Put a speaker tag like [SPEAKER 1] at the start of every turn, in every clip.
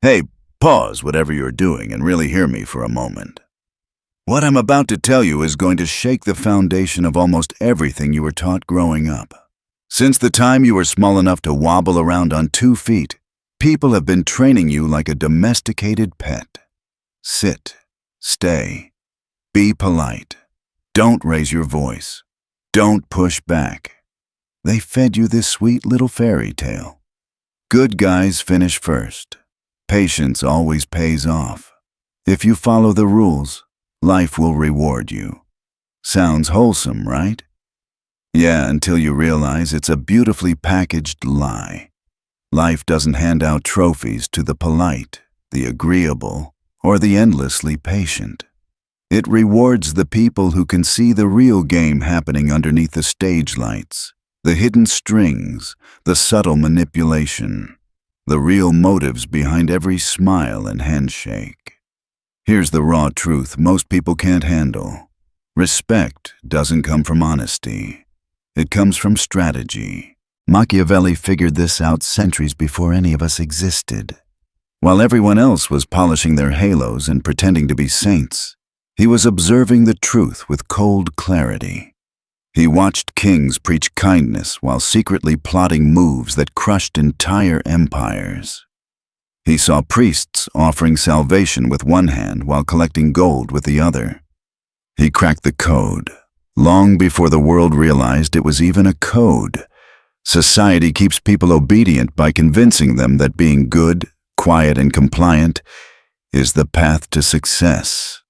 [SPEAKER 1] Hey, pause whatever you're doing and really hear me for a moment. What I'm about to tell you is going to shake the foundation of almost everything you were taught growing up. Since the time you were small enough to wobble around on 2 feet, people have been training you like a domesticated pet. Sit, stay, be polite. Don't raise your voice. Don't push back. They fed you this sweet little fairy tale. Good guys finish first. Patience always pays off. If you follow the rules, life will reward you. Sounds wholesome, right? Yeah, until you realize it's a beautifully packaged lie. Life doesn't hand out trophies to the polite, the agreeable, or the endlessly patient. It rewards the people who can see the real game happening underneath the stage lights, the hidden strings, the subtle manipulation, the real motives behind every smile and handshake. Here's the raw truth most people can't handle. Respect doesn't come from honesty. It comes from strategy. Machiavelli figured this out centuries before any of us existed. While everyone else was polishing their halos and pretending to be saints, he was observing the truth with cold clarity. He watched kings preach kindness while secretly plotting moves that crushed entire empires. He saw priests offering salvation with one hand while collecting gold with the other. He cracked the code, long before the world realized it was even a code. Society keeps people obedient by convincing them that being good, quiet, and compliant is the path to success.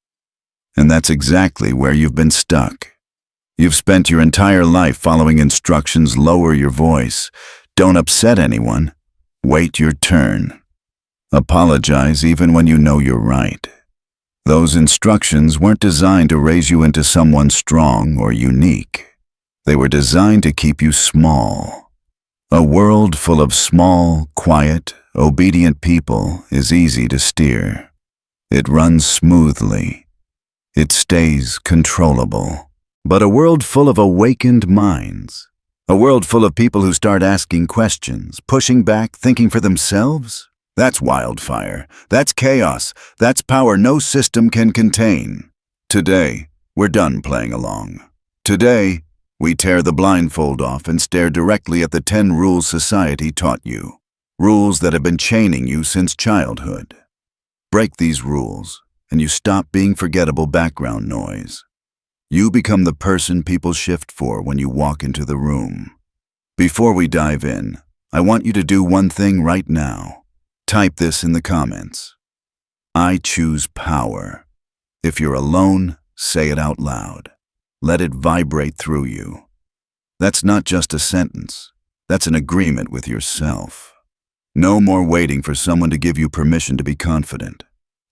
[SPEAKER 1] And that's exactly where you've been stuck. You've spent your entire life following instructions: lower your voice, don't upset anyone, wait your turn, apologize even when you know you're right. Those instructions weren't designed to raise you into someone strong or unique. They were designed to keep you small. A world full of small, quiet, obedient people is easy to steer. It runs smoothly. It stays controllable. But a world full of awakened minds, a world full of people who start asking questions, pushing back, thinking for themselves, that's wildfire, that's chaos, that's power no system can contain. Today, we're done playing along. Today, we tear the blindfold off and stare directly at the 10 rules society taught you, rules that have been chaining you since childhood. Break these rules, and you stop being forgettable background noise. You become the person people shift for when you walk into the room. Before we dive in, I want you to do one thing right now. Type this in the comments. I choose power. If you're alone, say it out loud. Let it vibrate through you. That's not just a sentence. That's an agreement with yourself. No more waiting for someone to give you permission to be confident.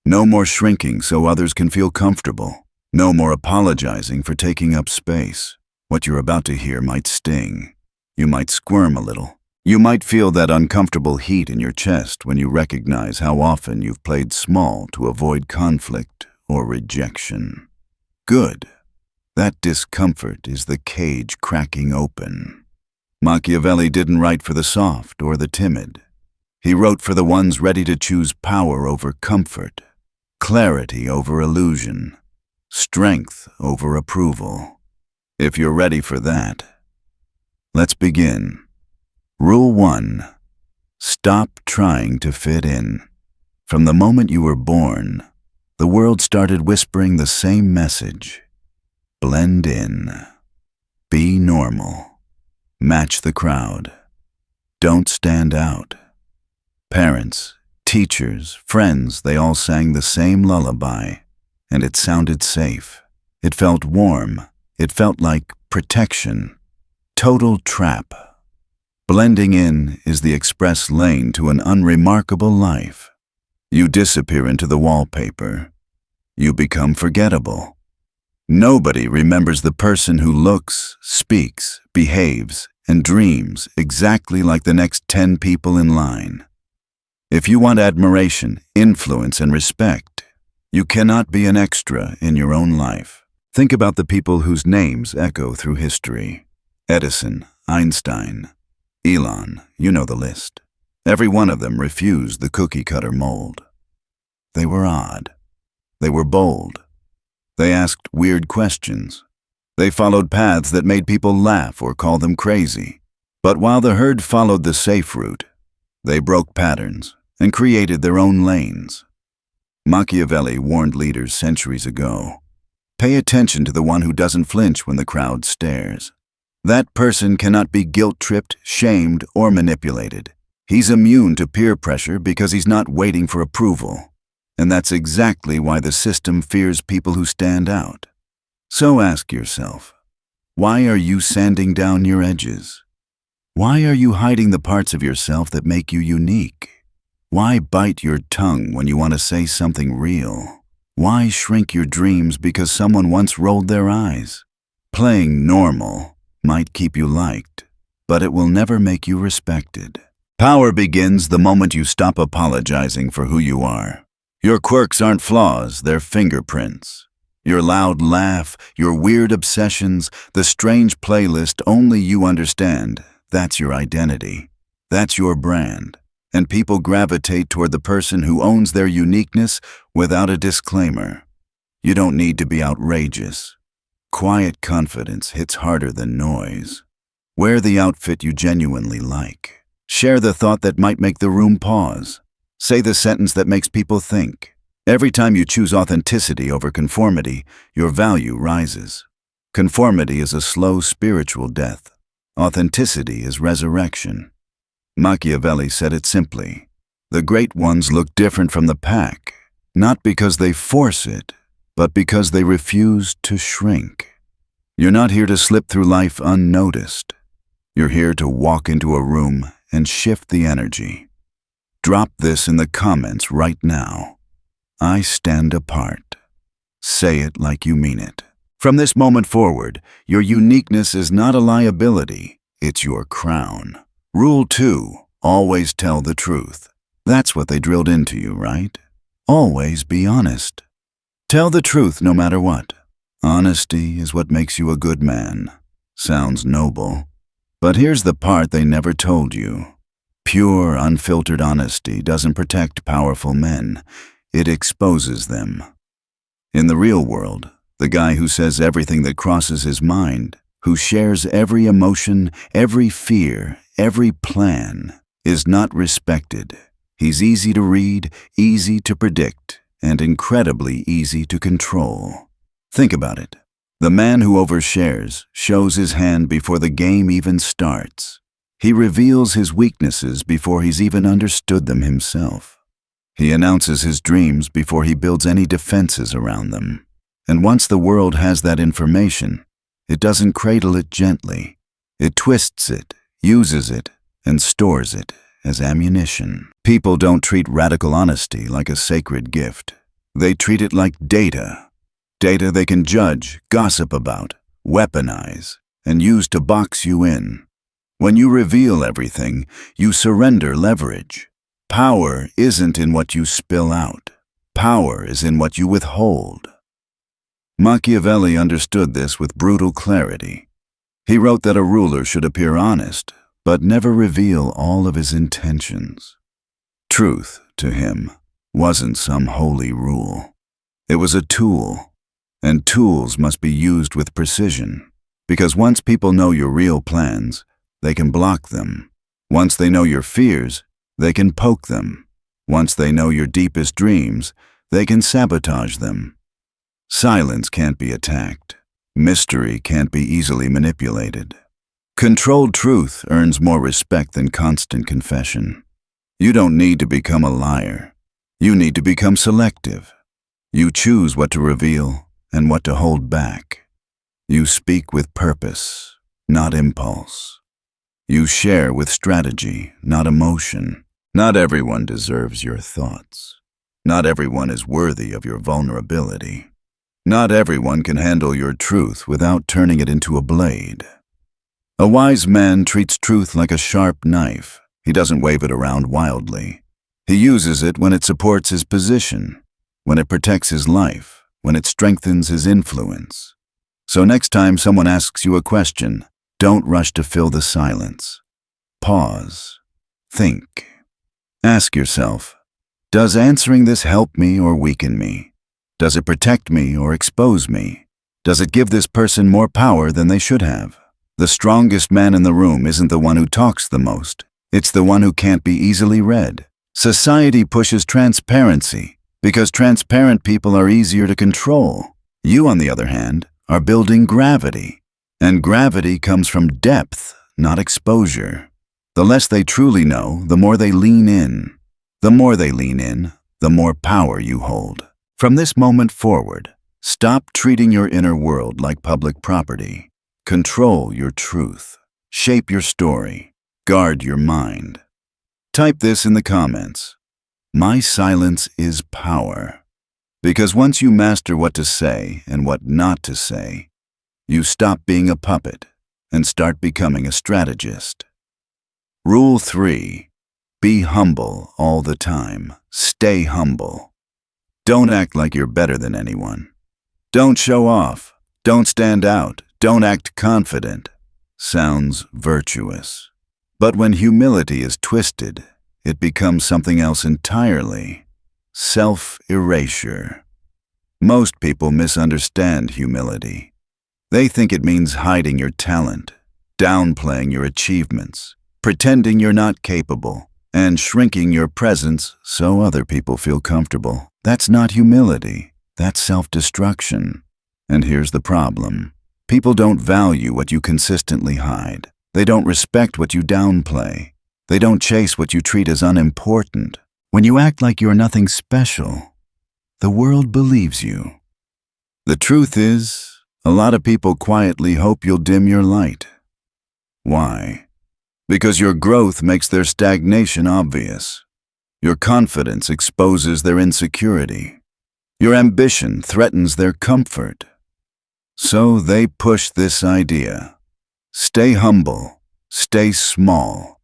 [SPEAKER 1] No more shrinking so others can feel comfortable. No more apologizing for taking up space. What you're about to hear might sting. You might squirm a little. You might feel that uncomfortable heat in your chest when you recognize how often you've played small to avoid conflict or rejection. Good. That discomfort is the cage cracking open. Machiavelli didn't write for the soft or the timid. He wrote for the ones ready to choose power over comfort, clarity over illusion, strength over approval. If you're ready for that, let's begin. Rule 1. Stop trying to fit in. From the moment you were born, the world started whispering the same message. Blend in. Be normal. Match the crowd. Don't stand out. Parents, teachers, friends, they all sang the same lullaby, and it sounded safe. It felt warm. It felt like protection. Total trap. Blending in is the express lane to an unremarkable life. You disappear into the wallpaper. You become forgettable. Nobody remembers the person who looks, speaks, behaves, and dreams exactly like the next 10 people in line. If you want admiration, influence, and respect, you cannot be an extra in your own life. Think about the people whose names echo through history. Edison, Einstein, Elon, you know the list. Every one of them refused the cookie-cutter mold. They were odd. They were bold. They asked weird questions. They followed paths that made people laugh or call them crazy. But while the herd followed the safe route, they broke patterns and created their own lanes. Machiavelli warned leaders centuries ago, "Pay attention to the one who doesn't flinch when the crowd stares. That person cannot be guilt-tripped, shamed, or manipulated. He's immune to peer pressure because he's not waiting for approval. And that's exactly why the system fears people who stand out." So ask yourself, why are you sanding down your edges? Why are you hiding the parts of yourself that make you unique? Why bite your tongue when you want to say something real? Why shrink your dreams because someone once rolled their eyes? Playing normal might keep you liked, but it will never make you respected. Power begins the moment you stop apologizing for who you are. Your quirks aren't flaws, they're fingerprints. Your loud laugh, your weird obsessions, the strange playlist only you understand, that's your identity. That's your brand. And people gravitate toward the person who owns their uniqueness without a disclaimer. You don't need to be outrageous. Quiet confidence hits harder than noise. Wear the outfit you genuinely like. Share the thought that might make the room pause. Say the sentence that makes people think. Every time you choose authenticity over conformity, your value rises. Conformity is a slow spiritual death. Authenticity is resurrection. Machiavelli said it simply. The great ones look different from the pack, not because they force it, but because they refuse to shrink. You're not here to slip through life unnoticed. You're here to walk into a room and shift the energy. Drop this in the comments right now. I stand apart. Say it like you mean it. From this moment forward, your uniqueness is not a liability, it's your crown. Rule 2, always tell the truth. That's what they drilled into you, right? Always be honest. Tell the truth no matter what. Honesty is what makes you a good man. Sounds noble. But here's the part they never told you. Pure, unfiltered honesty doesn't protect powerful men. It exposes them. In the real world, the guy who says everything that crosses his mind, who shares every emotion, every fear, every plan, is not respected. He's easy to read, easy to predict, and incredibly easy to control. Think about it. The man who overshares shows his hand before the game even starts. He reveals his weaknesses before he's even understood them himself. He announces his dreams before he builds any defenses around them. And once the world has that information, it doesn't cradle it gently. It twists it, uses it, and stores it as ammunition. People don't treat radical honesty like a sacred gift. They treat it like data. Data they can judge, gossip about, weaponize, and use to box you in. When you reveal everything, you surrender leverage. Power isn't in what you spill out. Power is in what you withhold. Machiavelli understood this with brutal clarity. He wrote that a ruler should appear honest, but never reveal all of his intentions. Truth, to him, wasn't some holy rule. It was a tool, and tools must be used with precision, because once people know your real plans, they can block them. Once they know your fears, they can poke them. Once they know your deepest dreams, they can sabotage them. Silence can't be attacked. Mystery can't be easily manipulated. Controlled truth earns more respect than constant confession. You don't need to become a liar. You need to become selective. You choose what to reveal and what to hold back. You speak with purpose, not impulse. You share with strategy, not emotion. Not everyone deserves your thoughts. Not everyone is worthy of your vulnerability. Not everyone can handle your truth without turning it into a blade. A wise man treats truth like a sharp knife. He doesn't wave it around wildly. He uses it when it supports his position, when it protects his life, when it strengthens his influence. So next time someone asks you a question, don't rush to fill the silence. Pause. Think. Ask yourself, does answering this help me or weaken me? Does it protect me or expose me? Does it give this person more power than they should have? The strongest man in the room isn't the one who talks the most. It's the one who can't be easily read. Society pushes transparency because transparent people are easier to control. You, on the other hand, are building gravity. And gravity comes from depth, not exposure. The less they truly know, the more they lean in. The more they lean in, the more power you hold. From this moment forward, stop treating your inner world like public property. Control your truth. Shape your story. Guard your mind. Type this in the comments. My silence is power. Because once you master what to say and what not to say, you stop being a puppet and start becoming a strategist. Rule 3. Be humble all the time. Stay humble. Don't act like you're better than anyone. Don't show off. Don't stand out. Don't act confident. Sounds virtuous. But when humility is twisted, it becomes something else entirely. Self-erasure. Most people misunderstand humility. They think it means hiding your talent, downplaying your achievements, pretending you're not capable, and shrinking your presence so other people feel comfortable. That's not humility. That's self-destruction. And here's the problem. People don't value what you consistently hide. They don't respect what you downplay. They don't chase what you treat as unimportant. When you act like you're nothing special, the world believes you. The truth is, a lot of people quietly hope you'll dim your light. Why? Because your growth makes their stagnation obvious. Your confidence exposes their insecurity. Your ambition threatens their comfort. So they push this idea. Stay humble. Stay small.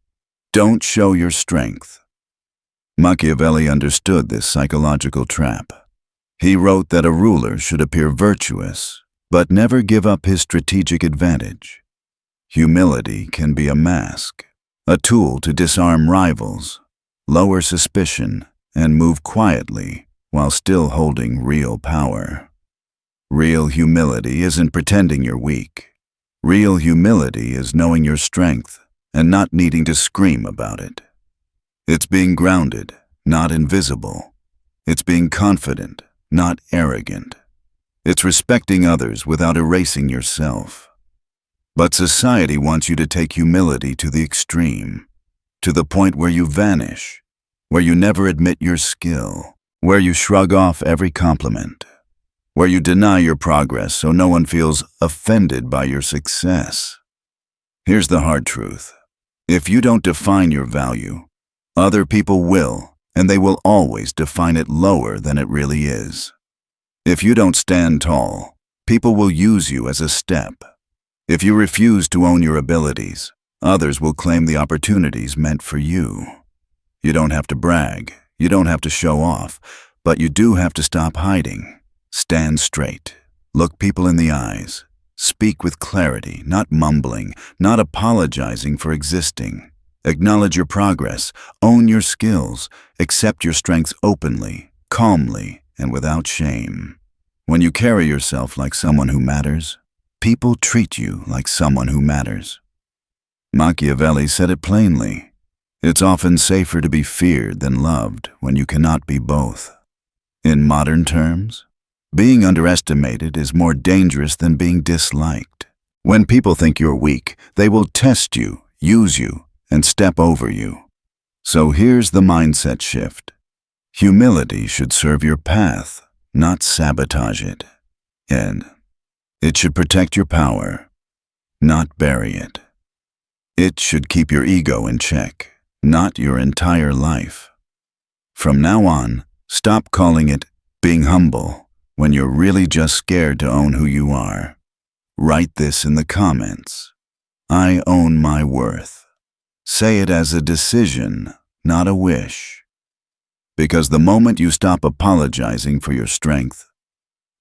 [SPEAKER 1] Don't show your strength. Machiavelli understood this psychological trap. He wrote that a ruler should appear virtuous, but never give up his strategic advantage. Humility can be a mask, a tool to disarm rivals, lower suspicion, and move quietly while still holding real power. Real humility isn't pretending you're weak. Real humility is knowing your strength and not needing to scream about it. It's being grounded, not invisible. It's being confident, not arrogant. It's respecting others without erasing yourself. But society wants you to take humility to the extreme, to the point where you vanish, where you never admit your skill, where you shrug off every compliment, where you deny your progress so no one feels offended by your success. Here's the hard truth. If you don't define your value, other people will, and they will always define it lower than it really is. If you don't stand tall, people will use you as a step. If you refuse to own your abilities, others will claim the opportunities meant for you. You don't have to brag, you don't have to show off, but you do have to stop hiding. Stand straight, look people in the eyes, speak with clarity, not mumbling, not apologizing for existing. Acknowledge your progress, own your skills, accept your strengths openly, calmly, and without shame. When you carry yourself like someone who matters, people treat you like someone who matters. Machiavelli said it plainly. It's often safer to be feared than loved when you cannot be both. In modern terms, being underestimated is more dangerous than being disliked. When people think you're weak, they will test you, use you, and step over you. So here's the mindset shift. Humility should serve your path, not sabotage it. And it should protect your power, not bury it. It should keep your ego in check, not your entire life. From now on, stop calling it being humble when you're really just scared to own who you are. Write this in the comments. I own my worth. Say it as a decision, not a wish. Because the moment you stop apologizing for your strength,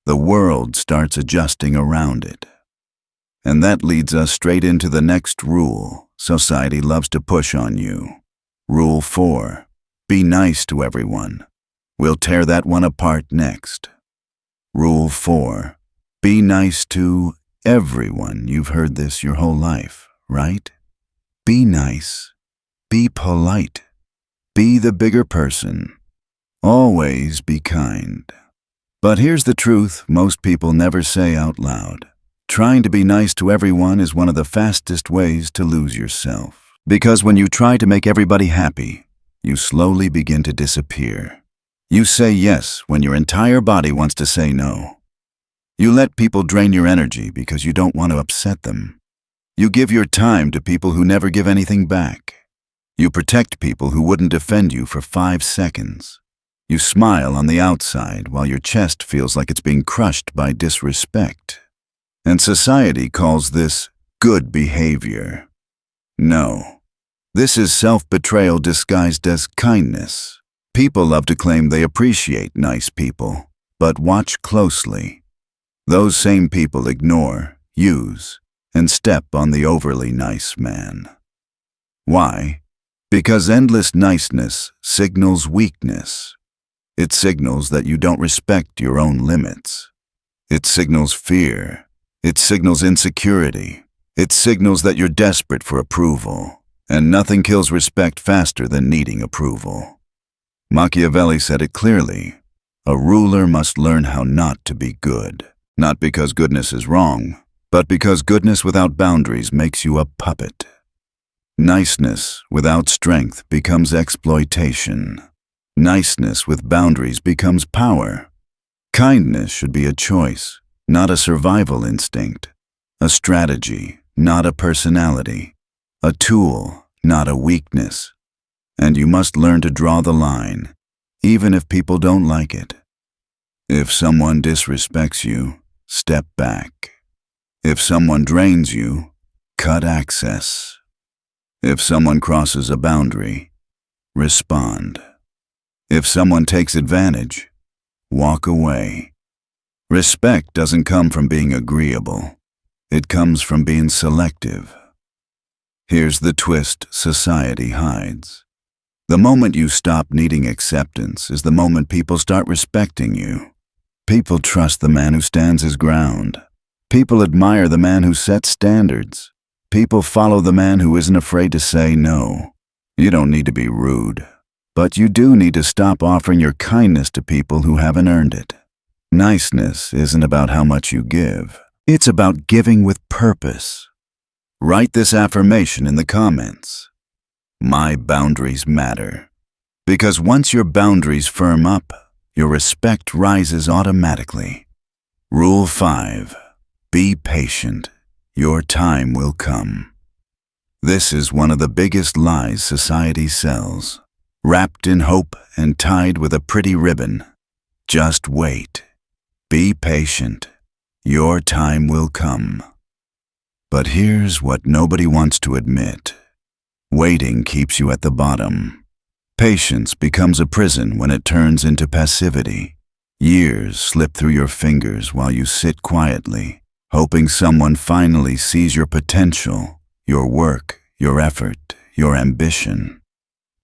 [SPEAKER 1] the world starts adjusting around it. And that leads us straight into the next rule society loves to push on you. Rule 4. Be nice to everyone. We'll tear that one apart next. Rule 4. Be nice to everyone. You've heard this your whole life, right? Be nice. Be polite. Be the bigger person. Always be kind. But here's the truth most people never say out loud. Trying to be nice to everyone is one of the fastest ways to lose yourself. Because when you try to make everybody happy, you slowly begin to disappear. You say yes when your entire body wants to say no. You let people drain your energy because you don't want to upset them. You give your time to people who never give anything back. You protect people who wouldn't defend you for 5 seconds. You smile on the outside while your chest feels like it's being crushed by disrespect. And society calls this good behavior. No. This is self-betrayal disguised as kindness. People love to claim they appreciate nice people, but watch closely. Those same people ignore, use, and step on the overly nice man. Why? Because endless niceness signals weakness. It signals that you don't respect your own limits. It signals fear. It signals insecurity. It signals that you're desperate for approval. And nothing kills respect faster than needing approval. Machiavelli said it clearly. A ruler must learn how not to be good. Not because goodness is wrong, but because goodness without boundaries makes you a puppet. Niceness without strength becomes exploitation. Niceness with boundaries becomes power. Kindness should be a choice, not a survival instinct. A strategy, not a personality. A tool, not a weakness. And you must learn to draw the line, even if people don't like it. If someone disrespects you, step back. If someone drains you, cut access. If someone crosses a boundary, respond. If someone takes advantage, walk away. Respect doesn't come from being agreeable. It comes from being selective. Here's the twist society hides. The moment you stop needing acceptance is the moment people start respecting you. People trust the man who stands his ground. People admire the man who sets standards. People follow the man who isn't afraid to say no. You don't need to be rude, but you do need to stop offering your kindness to people who haven't earned it. Niceness isn't about how much you give. It's about giving with purpose. Write this affirmation in the comments. My boundaries matter. Because once your boundaries firm up, your respect rises automatically. Rule 5. Be patient. Your time will come. This is one of the biggest lies society sells. Wrapped in hope and tied with a pretty ribbon. Just wait. Be patient. Your time will come. But here's what nobody wants to admit. Waiting keeps you at the bottom. Patience becomes a prison when it turns into passivity. Years slip through your fingers while you sit quietly, hoping someone finally sees your potential, your work, your effort, your ambition.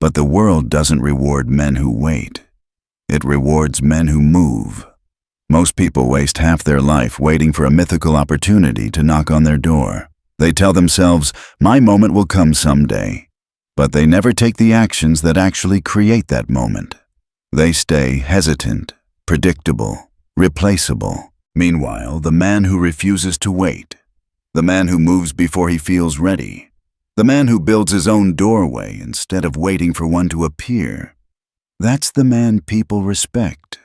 [SPEAKER 1] But the world doesn't reward men who wait. It rewards men who move. Most people waste half their life waiting for a mythical opportunity to knock on their door. They tell themselves, my moment will come someday. But they never take the actions that actually create that moment. They stay hesitant, predictable, replaceable. Meanwhile, the man who refuses to wait, the man who moves before he feels ready, the man who builds his own doorway instead of waiting for one to appear, that's the man people respect.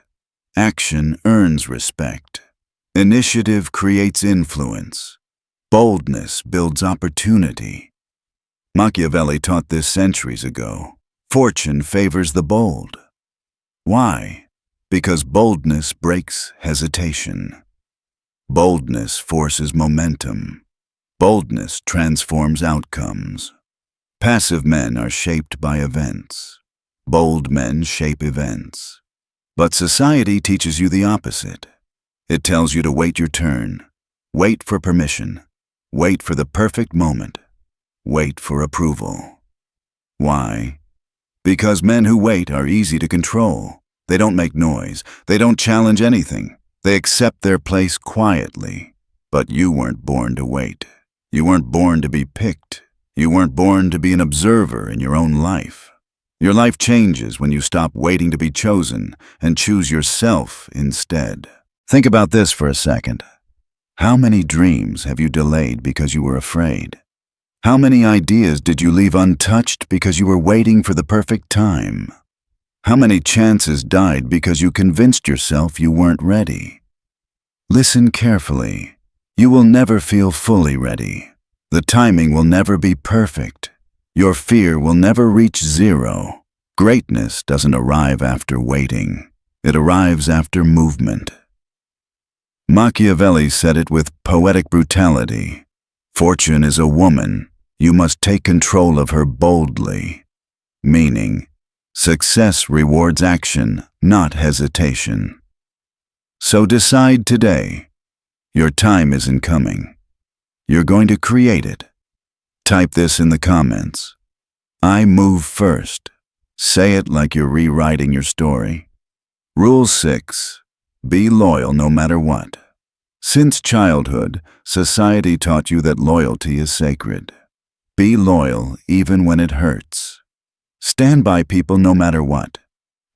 [SPEAKER 1] Action earns respect. Initiative creates influence. Boldness builds opportunity. Machiavelli taught this centuries ago. Fortune favors the bold. Why? Because boldness breaks hesitation. Boldness forces momentum. Boldness transforms outcomes. Passive men are shaped by events. Bold men shape events. But society teaches you the opposite. It tells you to wait your turn. Wait for permission. Wait for the perfect moment. Wait for approval. Why? Because men who wait are easy to control. They don't make noise. They don't challenge anything. They accept their place quietly. But you weren't born to wait. You weren't born to be picked. You weren't born to be an observer in your own life. Your life changes when you stop waiting to be chosen and choose yourself instead. Think about this for a second. How many dreams have you delayed because you were afraid? How many ideas did you leave untouched because you were waiting for the perfect time? How many chances died because you convinced yourself you weren't ready? Listen carefully. You will never feel fully ready. The timing will never be perfect. Your fear will never reach zero. Greatness doesn't arrive after waiting. It arrives after movement. Machiavelli said it with poetic brutality. Fortune is a woman. You must take control of her boldly. Meaning, success rewards action, not hesitation. So decide today. Your time isn't coming. You're going to create it. Type this in the comments. I move first. Say it like you're rewriting your story. Rule 6. Be loyal no matter what. Since childhood, society taught you that loyalty is sacred. Be loyal even when it hurts. Stand by people no matter what.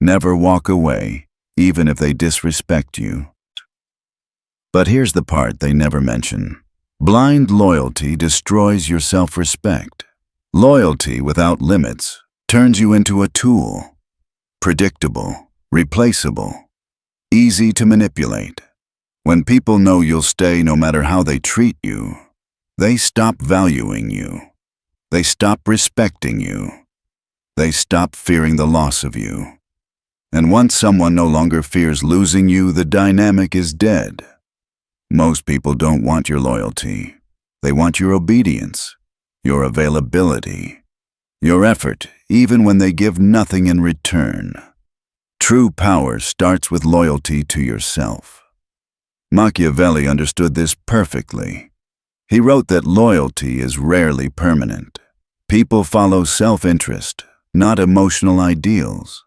[SPEAKER 1] Never walk away, even if they disrespect you. But here's the part they never mention. Blind loyalty destroys your self-respect. Loyalty without limits turns you into a tool. Predictable, replaceable, easy to manipulate. When people know you'll stay no matter how they treat you, they stop valuing you. They stop respecting you. They stop fearing the loss of you. And once someone no longer fears losing you, the dynamic is dead. Most people don't want your loyalty. They want your obedience, your availability, your effort, even when they give nothing in return. True power starts with loyalty to yourself. Machiavelli understood this perfectly. He wrote that loyalty is rarely permanent. People follow self-interest, not emotional ideals.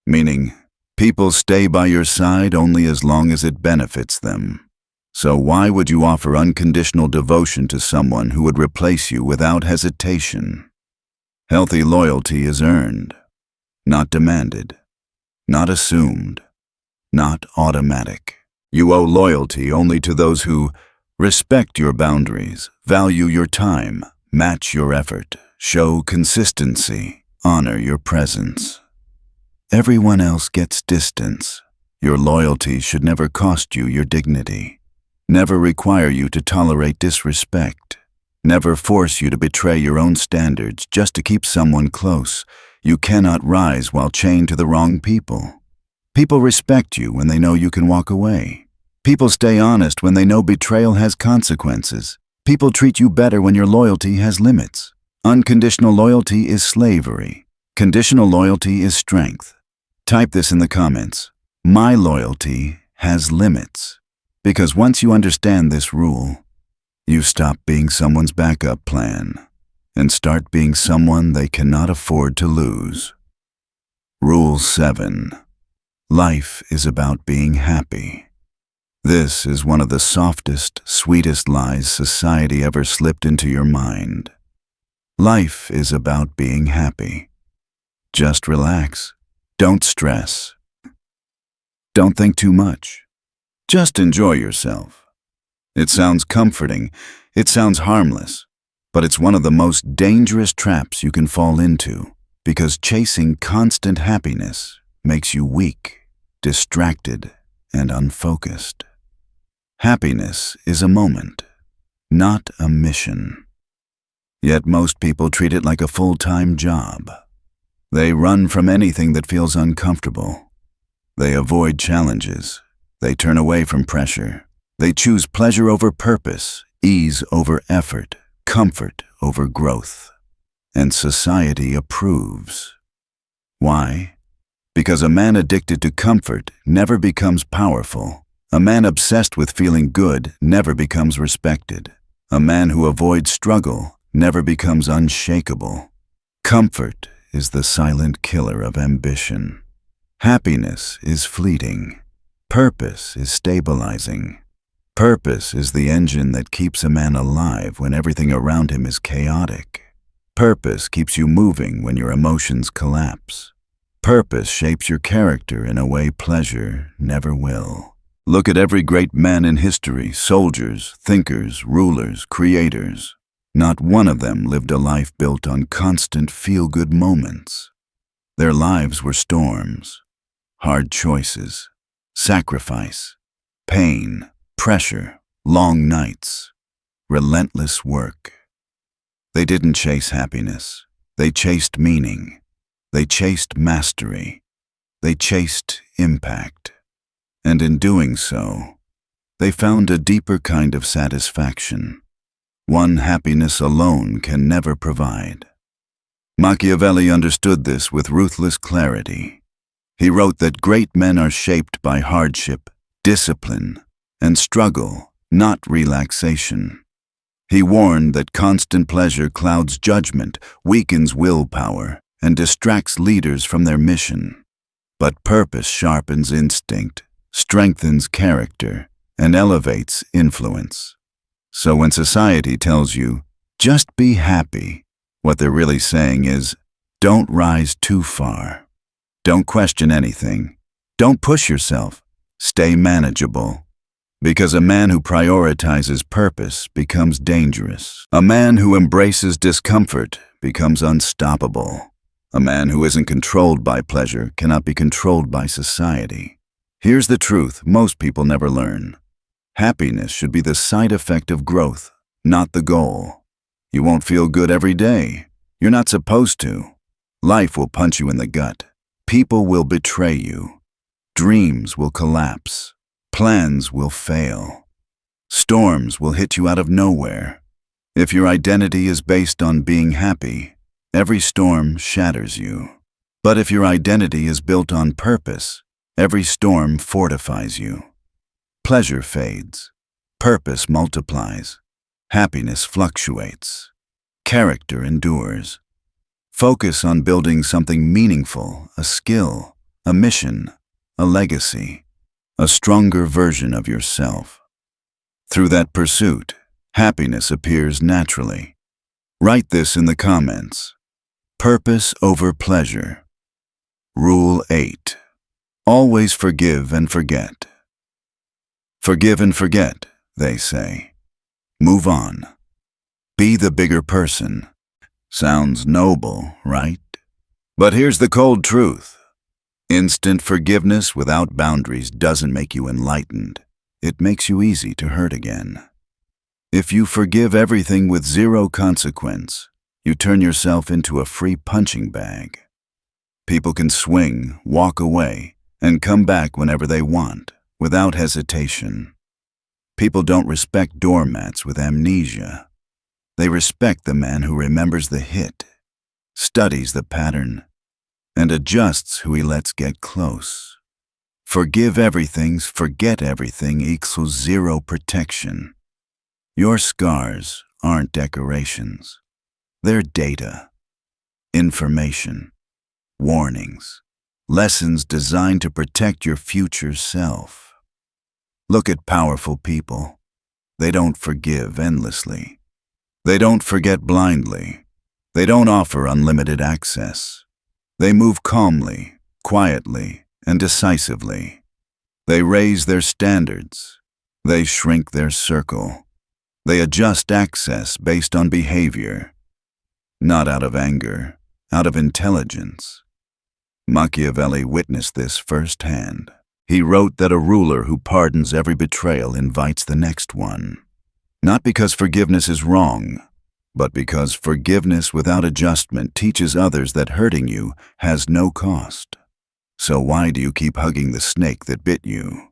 [SPEAKER 1] Meaning, people stay by your side only as long as it benefits them. So why would you offer unconditional devotion to someone who would replace you without hesitation? Healthy loyalty is earned, not demanded, not assumed, not automatic. You owe loyalty only to those who respect your boundaries, value your time, match your effort, show consistency, honor your presence. Everyone else gets distance. Your loyalty should never cost you your dignity. Never require you to tolerate disrespect. Never force you to betray your own standards just to keep someone close. You cannot rise while chained to the wrong people. People respect you when they know you can walk away. People stay honest when they know betrayal has consequences. People treat you better when your loyalty has limits. Unconditional loyalty is slavery. Conditional loyalty is strength. Type this in the comments. My loyalty has limits. Because once you understand this rule, you stop being someone's backup plan and start being someone they cannot afford to lose. Rule 7. Life is about being happy. This is one of the softest, sweetest lies society ever slipped into your mind. Life is about being happy. Just relax. Don't stress. Don't think too much. Just enjoy yourself. It sounds comforting, it sounds harmless, but it's one of the most dangerous traps you can fall into because chasing constant happiness makes you weak, distracted, and unfocused. Happiness is a moment, not a mission. Yet most people treat it like a full-time job. They run from anything that feels uncomfortable. They avoid challenges. They turn away from pressure. They choose pleasure over purpose, ease over effort, comfort over growth. And society approves. Why? Because a man addicted to comfort never becomes powerful. A man obsessed with feeling good never becomes respected. A man who avoids struggle never becomes unshakable. Comfort is the silent killer of ambition. Happiness is fleeting. Purpose is stabilizing. Purpose is the engine that keeps a man alive when everything around him is chaotic. Purpose keeps you moving when your emotions collapse. Purpose shapes your character in a way pleasure never will. Look at every great man in history, soldiers, thinkers, rulers, creators. Not one of them lived a life built on constant feel-good moments. Their lives were storms, hard choices, sacrifice, pain, pressure, long nights, relentless work. They didn't chase happiness. They chased meaning. They chased mastery. They chased impact. And in doing so, they found a deeper kind of satisfaction, one happiness alone can never provide. Machiavelli understood this with ruthless clarity. He wrote that great men are shaped by hardship, discipline, and struggle, not relaxation. He warned that constant pleasure clouds judgment, weakens willpower, and distracts leaders from their mission. But purpose sharpens instinct, strengthens character, and elevates influence. So when society tells you, just be happy, what they're really saying is, don't rise too far. Don't question anything. Don't push yourself. Stay manageable. Because a man who prioritizes purpose becomes dangerous. A man who embraces discomfort becomes unstoppable. A man who isn't controlled by pleasure cannot be controlled by society. Here's the truth most people never learn. Happiness should be the side effect of growth, not the goal. You won't feel good every day. You're not supposed to. Life will punch you in the gut. People will betray you. Dreams will collapse. Plans will fail. Storms will hit you out of nowhere. If your identity is based on being happy, every storm shatters you. But if your identity is built on purpose, every storm fortifies you. Pleasure fades. Purpose multiplies. Happiness fluctuates. Character endures. Focus on building something meaningful, a skill, a mission, a legacy, a stronger version of yourself. Through that pursuit, happiness appears naturally. Write this in the comments. Purpose over pleasure. Rule 8. Always forgive and forget. Forgive and forget, they say. Move on. Be the bigger person. Sounds noble, right? But here's the cold truth. Instant forgiveness without boundaries doesn't make you enlightened. It makes you easy to hurt again. If you forgive everything with zero consequence, you turn yourself into a free punching bag. People can swing, walk away, and come back whenever they want, without hesitation. People don't respect doormats with amnesia. They respect the man who remembers the hit, studies the pattern, and adjusts who he lets get close. Forgive everything, forget everything equals zero protection. Your scars aren't decorations. They're data, information, warnings, lessons designed to protect your future self. Look at powerful people. They don't forgive endlessly. They don't forget blindly. They don't offer unlimited access. They move calmly, quietly, and decisively. They raise their standards. They shrink their circle. They adjust access based on behavior, not out of anger, out of intelligence. Machiavelli witnessed this firsthand. He wrote that a ruler who pardons every betrayal invites the next one. Not because forgiveness is wrong, but because forgiveness without adjustment teaches others that hurting you has no cost. So why do you keep hugging the snake that bit you?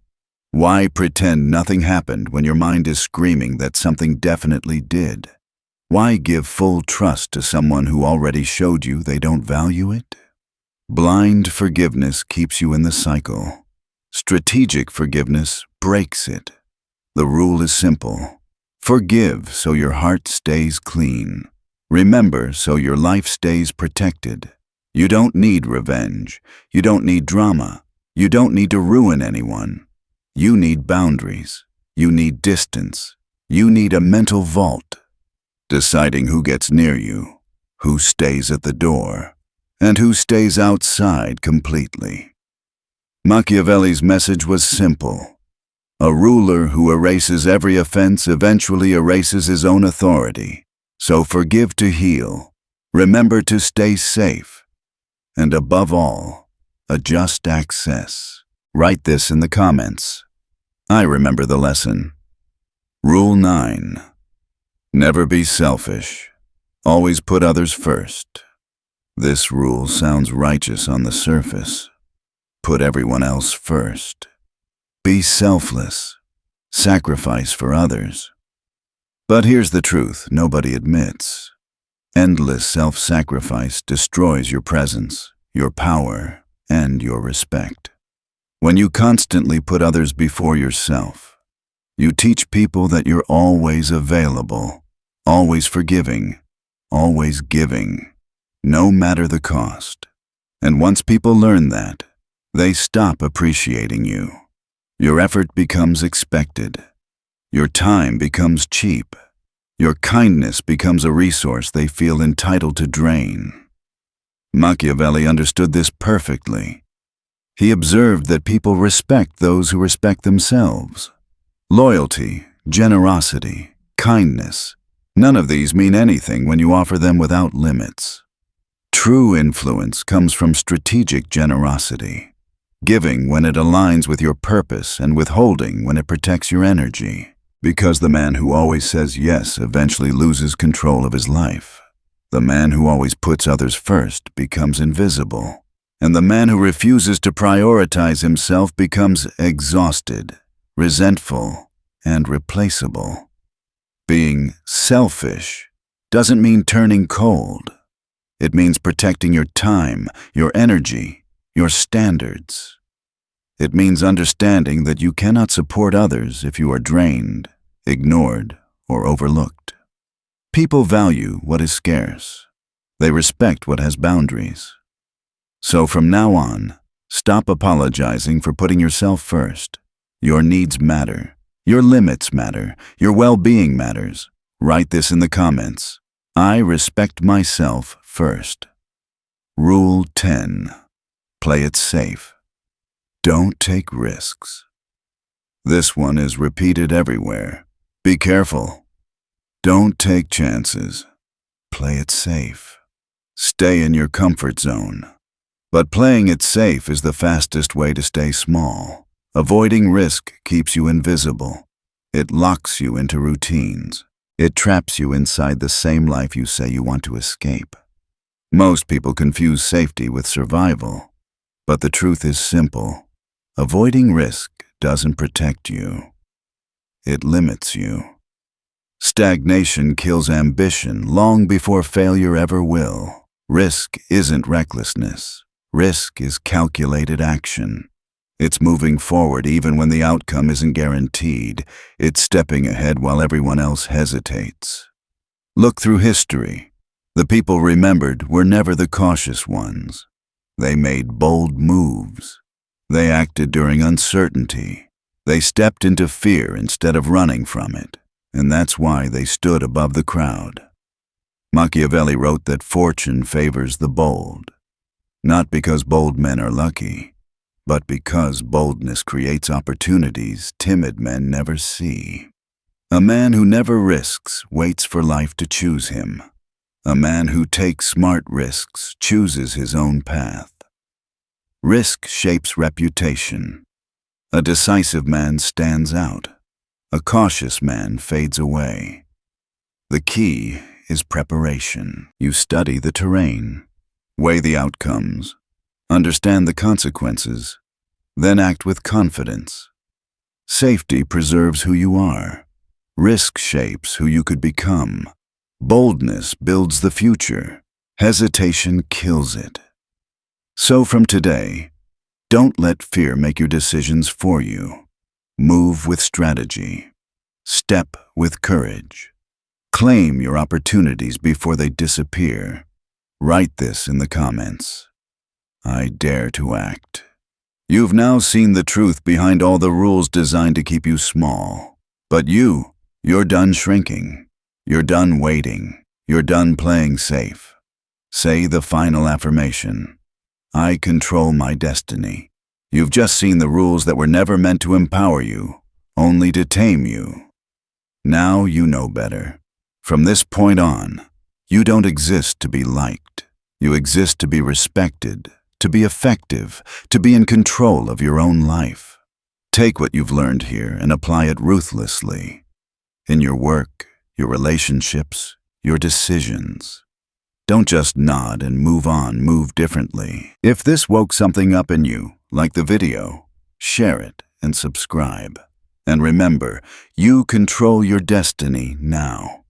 [SPEAKER 1] Why pretend nothing happened when your mind is screaming that something definitely did? Why give full trust to someone who already showed you they don't value it? Blind forgiveness keeps you in the cycle. Strategic forgiveness breaks it. The rule is simple. Forgive so your heart stays clean. Remember so your life stays protected. You don't need revenge. You don't need drama. You don't need to ruin anyone. You need boundaries. You need distance. You need a mental vault, deciding who gets near you, who stays at the door, and who stays outside completely. Machiavelli's message was simple. A ruler who erases every offense eventually erases his own authority. So forgive to heal, remember to stay safe, and above all, adjust access. Write this in the comments. I remember the lesson. Rule 9. Never be selfish. Always put others first. This rule sounds righteous on the surface. Put everyone else first. Be selfless. Sacrifice for others. But here's the truth nobody admits. Endless self-sacrifice destroys your presence, your power, and your respect. When you constantly put others before yourself, you teach people that you're always available, always forgiving, always giving, no matter the cost. And once people learn that, they stop appreciating you. Your effort becomes expected. Your time becomes cheap. Your kindness becomes a resource they feel entitled to drain. Machiavelli understood this perfectly. He observed that people respect those who respect themselves. Loyalty, generosity, kindness, none of these mean anything when you offer them without limits. True influence comes from strategic generosity, giving when it aligns with your purpose and withholding when it protects your energy. Because the man who always says yes eventually loses control of his life. The man who always puts others first becomes invisible. And the man who refuses to prioritize himself becomes exhausted, resentful, and replaceable. Being selfish doesn't mean turning cold. It means protecting your time, your energy, your standards. It means understanding that you cannot support others if you are drained, ignored, or overlooked. People value what is scarce. They respect what has boundaries. So from now on, stop apologizing for putting yourself first. Your needs matter. Your limits matter. Your well-being matters. Write this in the comments. I respect myself first. Rule 10. Play it safe. Don't take risks. This one is repeated everywhere. Be careful. Don't take chances. Play it safe. Stay in your comfort zone. But playing it safe is the fastest way to stay small. Avoiding risk keeps you invisible. It locks you into routines. It traps you inside the same life you say you want to escape. Most people confuse safety with survival. But the truth is simple. Avoiding risk doesn't protect you. It limits you. Stagnation kills ambition long before failure ever will. Risk isn't recklessness. Risk is calculated action. It's moving forward even when the outcome isn't guaranteed. It's stepping ahead while everyone else hesitates. Look through history. The people remembered were never the cautious ones. They made bold moves. They acted during uncertainty. They stepped into fear instead of running from it. And that's why they stood above the crowd. Machiavelli wrote that fortune favors the bold. Not because bold men are lucky, but because boldness creates opportunities timid men never see. A man who never risks waits for life to choose him. A man who takes smart risks chooses his own path. Risk shapes reputation. A decisive man stands out. A cautious man fades away. The key is preparation. You study the terrain, weigh the outcomes, understand the consequences, then act with confidence. Safety preserves who you are. Risk shapes who you could become. Boldness builds the future. Hesitation kills it. So from today, don't let fear make your decisions for you. Move with strategy. Step with courage. Claim your opportunities before they disappear. Write this in the comments. I dare to act. You've now seen the truth behind all the rules designed to keep you small. But you're done shrinking. You're done waiting. You're done playing safe. Say the final affirmation. I control my destiny. You've just seen the rules that were never meant to empower you, only to tame you. Now you know better. From this point on, you don't exist to be liked. You exist to be respected, to be effective, to be in control of your own life. Take what you've learned here and apply it ruthlessly. In your work, your relationships, your decisions. Don't just nod and move on, move differently. If this woke something up in you, like the video, share it and subscribe. And remember, you control your destiny now.